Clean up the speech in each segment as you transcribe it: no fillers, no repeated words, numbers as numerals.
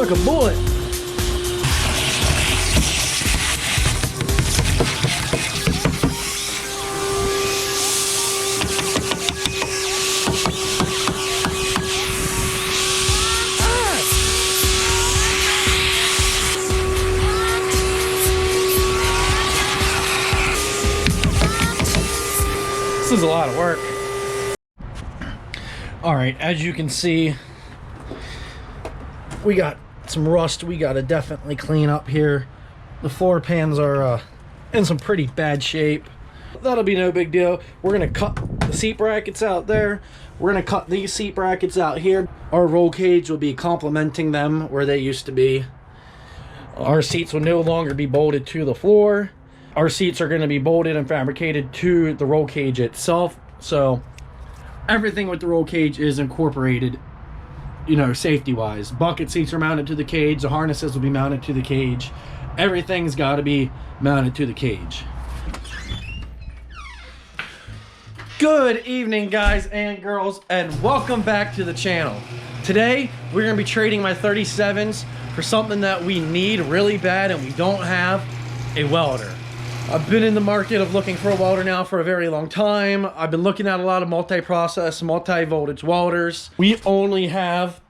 like a bullet. This is a lot of work. All right, as you can see, we got some rust we got to definitely clean up here. The floor pans are in some pretty bad shape. That'll be no big deal. We're gonna cut the seat brackets out there. We're gonna cut these seat brackets out here. Our roll cage will be complementing them where they used to be. Our seats will no longer be bolted to the floor. Our seats are going to be bolted and fabricated to the roll cage itself. So everything with the roll cage is incorporated, you know, safety wise. Bucket seats are mounted to the cage. The harnesses will be mounted to the cage. Everything's got to be mounted to the cage. Good evening, guys and girls, and welcome back to the channel. Today we're going to be trading my 37s for something that we need really bad and we don't have: a welder. I've been in the market of looking for a welder now for a very long time. I've been looking at a lot of multi-process, multi-voltage welders. We only have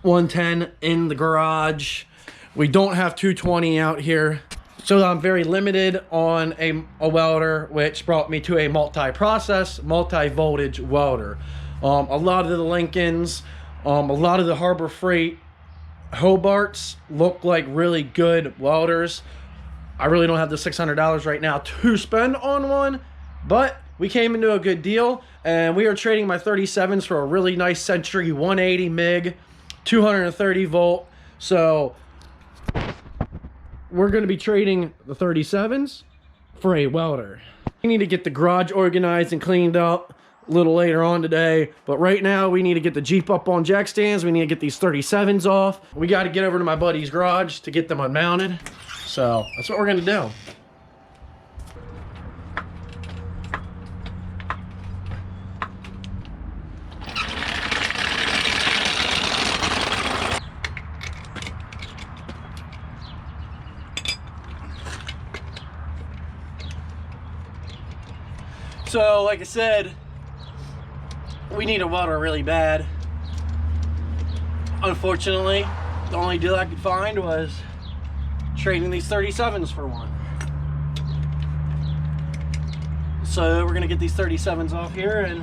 110 in the garage. We don't have 220 out here. So I'm very limited on a welder, which brought me to a multi-process, multi-voltage welder. A lot of the Lincolns, a lot of the Harbor Freight Hobarts look like really good welders. I really don't have the $600 right now to spend on one, but we came into a good deal and we are trading my 37s for a really nice Century 180 MIG, 230 volt. So we're going to be trading the 37s for a welder. We need to get the garage organized and cleaned up a little later on today, but right now we need to get the Jeep up on jack stands. We need to get these 37s off. We got to get over to my buddy's garage to get them unmounted. So that's what we're gonna do. So like I said, we need a welder really bad. Unfortunately, the only deal I could find was trading these 37s for one. So we're gonna get these 37s off here, and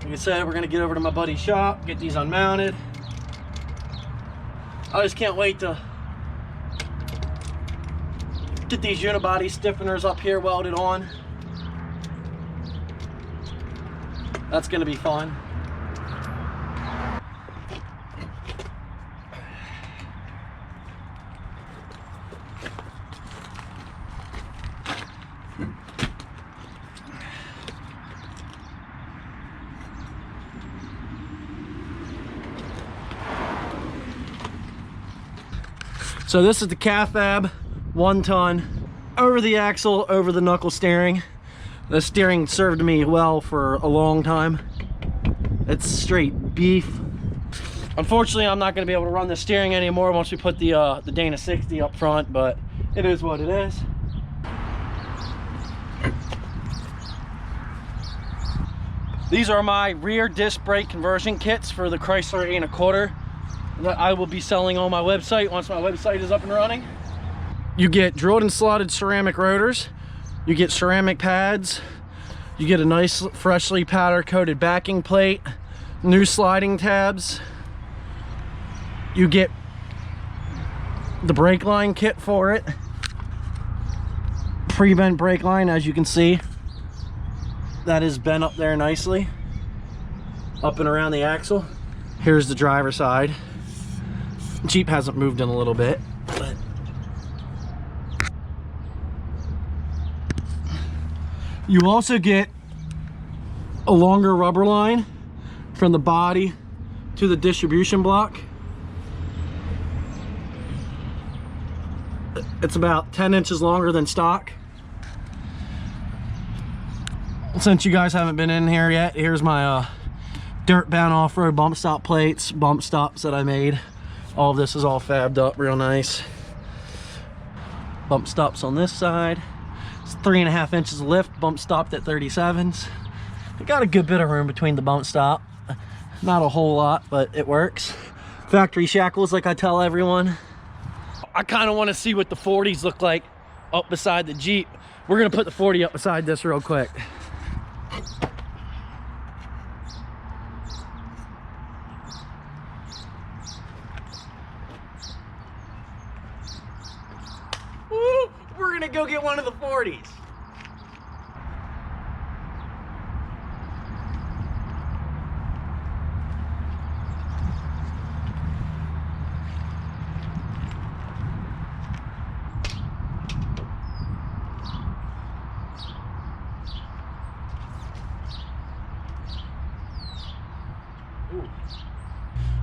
like I said, we're gonna get over to my buddy's shop, get these unmounted. I just can't wait to get these unibody stiffeners up here welded on. That's gonna be fun. So this is the CAFAB 1 ton over the axle, over the knuckle steering. The steering served me well for a long time. It's straight beef. Unfortunately, I'm not going to be able to run the steering anymore once we put the Dana 60 up front, but it is what it is. These are my rear disc brake conversion kits for the Chrysler 8 1/4 that I will be selling on my website once my website is up and running. You get drilled and slotted ceramic rotors, you get ceramic pads, you get a nice freshly powder coated backing plate, new sliding tabs, you get the brake line kit for it, pre-bent brake line, as you can see that is bent up there nicely up and around the axle. Here's the driver's side. Jeep hasn't moved in a little bit, but you also get a longer rubber line from the body to the distribution block. It's about 10 inches longer than stock. Since you guys haven't been in here yet, here's my dirt bound off-road bump stop plates, bump stops that I made All of this is all fabbed up real nice. Bump stops on this side. It's 3.5 inches of lift, bump stopped at 37s. We got a good bit of room between the bump stop. Not a whole lot, but it works. Factory shackles, like I tell everyone. I kind of want to see what the 40s look like up beside the Jeep. We're gonna put the 40 up beside this real quick. Woo! We're gonna go get one of the 40s.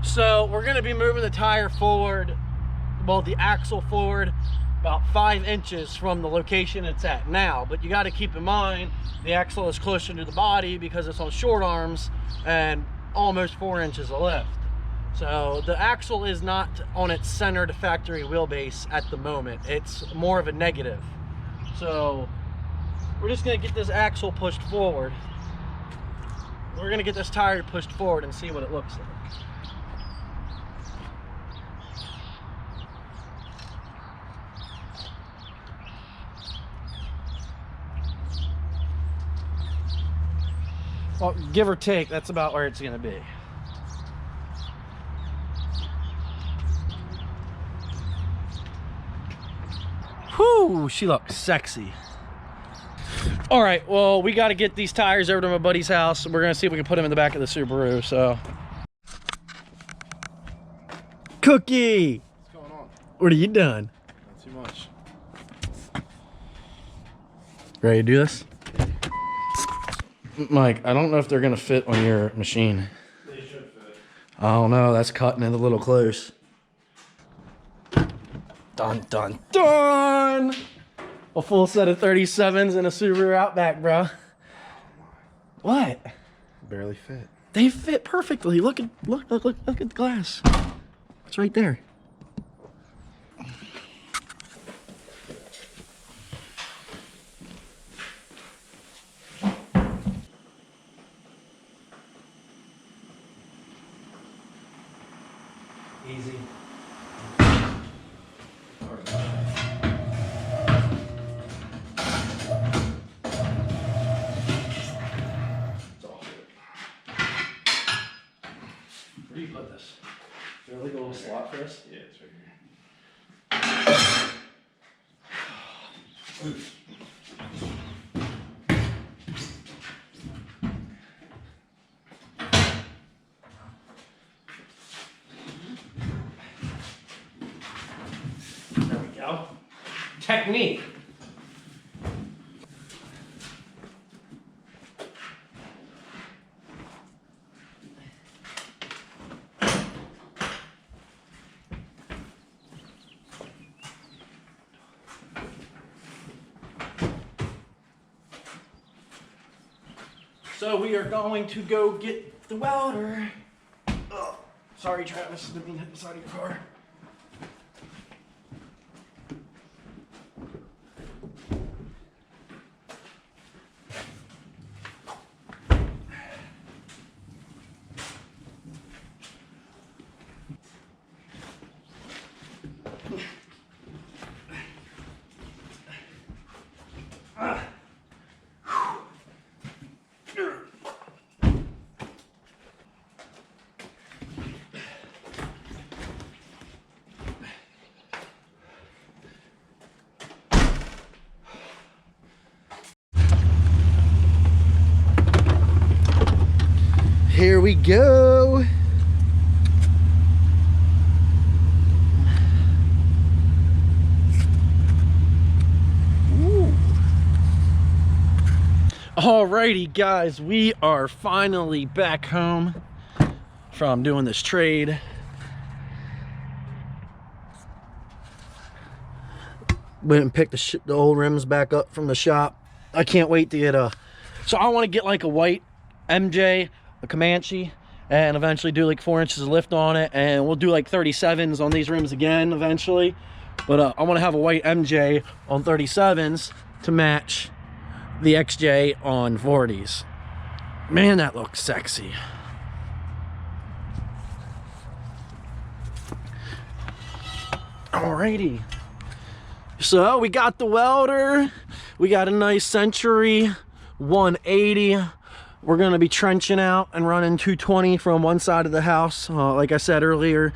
So we're going to be moving the tire forward, well, the axle forward about 5 inches from the location it's at now. But you got to keep in mind the axle is closer to the body because it's on short arms and almost 4 inches of lift. So the axle is not on its centered factory wheelbase at the moment. It's more of a negative. So we're just going to get this axle pushed forward. We're going to get this tire pushed forward and see what it looks like. Well, give or take, that's about where it's going to be. Whew, she looks sexy. All right, well, we got to get these tires over to my buddy's house. We're going to see if we can put them in the back of the Subaru, so. Cookie! What's going on? What are you doing? Not too much. Ready to do this? Mike, I don't know if they're going to fit on your machine. They should fit. I don't know, that's cutting it a little close. Dun, dun, dun! A full set of 37s and a Subaru Outback, bro. What? Barely fit. They fit perfectly. Look at the glass. It's right there. Easy. Where do you put this? Is there like a little slot for this? Yeah, it's right here. There we go. Technique. So we are going to go get the welder. Oh, sorry, Travis, didn't mean to hit the side of your car. Here we go. Ooh. Alrighty, guys, we are finally back home from doing this trade. Went and picked the old rims back up from the shop. I can't wait to get so I want to get like a white MJ, a Comanche, and eventually do like 4 inches of lift on it, and we'll do like 37s on these rims again eventually. But I want to have a white MJ on 37s to match the XJ on 40s. Man, that looks sexy. Alrighty, so we got the welder, we got a nice Century 180. We're gonna be trenching out and running 220 from one side of the house, like I said earlier,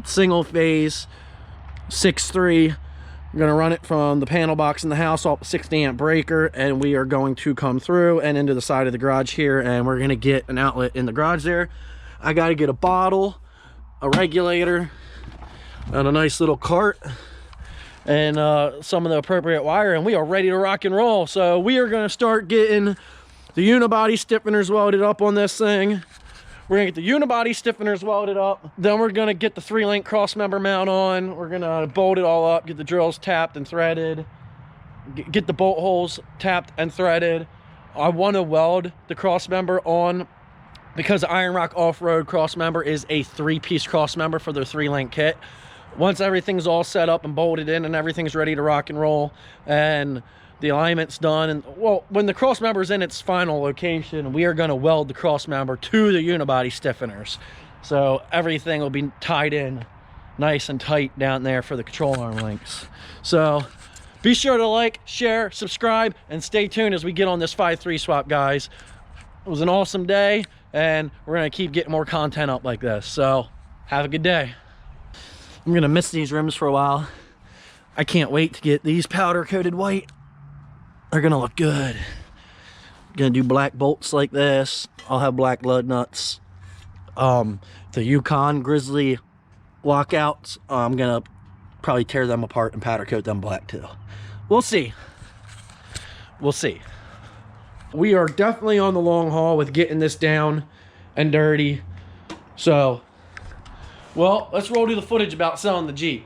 single phase 6.3. We're gonna run it from the panel box in the house off 60 amp breaker, and we are going to come through and into the side of the garage here, and we're gonna get an outlet in the garage there. I gotta get a bottle, a regulator, and a nice little cart, and some of the appropriate wire, and we are ready to rock and roll. So we are going to start getting the unibody stiffeners welded up on this thing. We're gonna get the unibody stiffeners welded up, then we're gonna get the 3-link cross member mount on. We're gonna bolt it all up, get the drills tapped and threaded, get the bolt holes tapped and threaded. I want to weld the cross member on, because Iron Rock Off-Road cross member is a 3-piece cross member for their 3-link kit. Once everything's all set up and bolted in and everything's ready to rock and roll and the alignment's done, and well, when the cross member is in its final location, we are going to weld the cross member to the unibody stiffeners. So everything will be tied in nice and tight down there for the control arm links. So be sure to like, share, subscribe, and stay tuned as we get on this 5.3 swap, guys. It was an awesome day, and we're going to keep getting more content up like this. So have a good day. I'm gonna miss these rims for a while. I can't wait to get these powder coated white. They're gonna look good. Gonna do black bolts like this. I'll have black lug nuts. The Yukon Grizzly lockouts, I'm gonna probably tear them apart and powder coat them black too. We'll see. We'll see. We are definitely on the long haul with getting this down and dirty. So, well, let's roll to the footage about selling the Jeep.